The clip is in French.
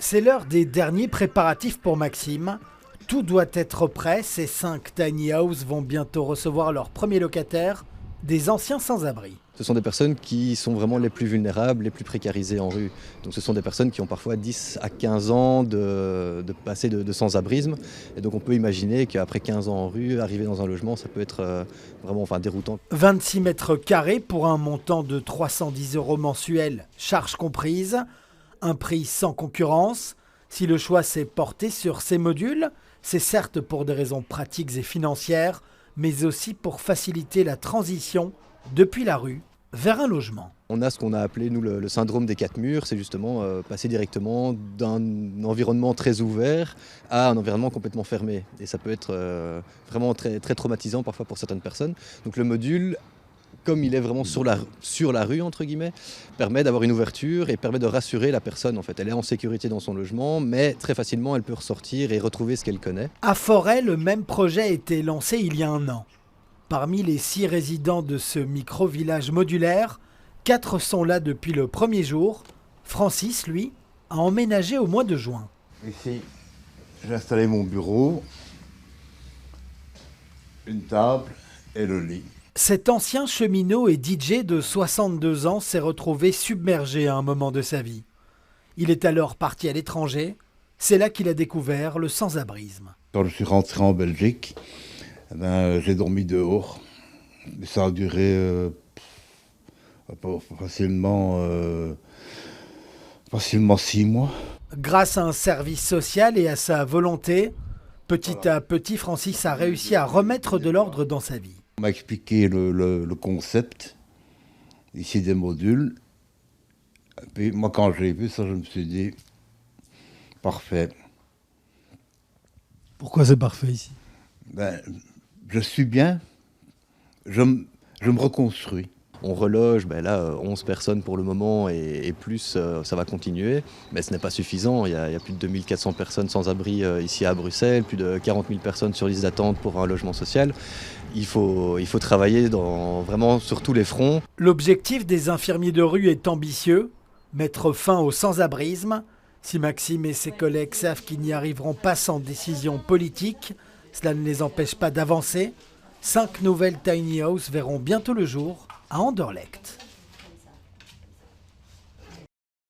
C'est l'heure des derniers préparatifs pour Maxime. Tout doit être prêt, ces 5 tiny houses vont bientôt recevoir leurs premiers locataires, des anciens sans-abri. Ce sont des personnes qui sont vraiment les plus vulnérables, les plus précarisées en rue. Donc ce sont des personnes qui ont parfois 10 à 15 ans de passé de sans-abrisme. Et donc on peut imaginer qu'après 15 ans en rue, arriver dans un logement, ça peut être vraiment déroutant. 26 mètres carrés pour un montant de 310 € mensuels, charges comprises. Un prix sans concurrence. Si le choix s'est porté sur ces modules, c'est certes pour des raisons pratiques et financières, mais aussi pour faciliter la transition depuis la rue vers un logement. On a ce qu'on a appelé nous le syndrome des 4 murs, c'est justement passer directement d'un environnement très ouvert à un environnement complètement fermé. Et ça peut être vraiment très, très traumatisant parfois pour certaines personnes. Donc le module, comme il est vraiment sur la rue, entre guillemets, permet d'avoir une ouverture et permet de rassurer la personne. En fait, elle est en sécurité dans son logement, mais très facilement, elle peut ressortir et retrouver ce qu'elle connaît. À Forêt, le même projet a été lancé il y a 1 an. Parmi les 6 résidents de ce micro-village modulaire, 4 sont là depuis le premier jour. Francis, lui, a emménagé au mois de juin. Ici, j'ai installé mon bureau, une table et le lit. Cet ancien cheminot et DJ de 62 ans s'est retrouvé submergé à un moment de sa vie. Il est alors parti à l'étranger. C'est là qu'il a découvert le sans-abrisme. Quand je suis rentré en Belgique, j'ai dormi dehors. Ça a duré facilement 6 mois. Grâce à un service social et à sa volonté, petit à petit, Francis a réussi à remettre de l'ordre dans sa vie. On m'a expliqué le concept ici des modules. Et puis moi, quand j'ai vu ça, je me suis dit, parfait. Pourquoi c'est parfait ici ? Je suis bien, je me reconstruis. On reloge 11 personnes pour le moment et plus, ça va continuer. Mais ce n'est pas suffisant. Il y a plus de 2400 personnes sans abri ici à Bruxelles, plus de 40 000 personnes sur liste d'attente pour un logement social. Il faut travailler vraiment sur tous les fronts. L'objectif des infirmiers de rue est ambitieux, mettre fin au sans-abrisme. Si Maxime et ses collègues savent qu'ils n'y arriveront pas sans décision politique, cela ne les empêche pas d'avancer. 5 nouvelles tiny houses verront bientôt le jour à Anderlecht.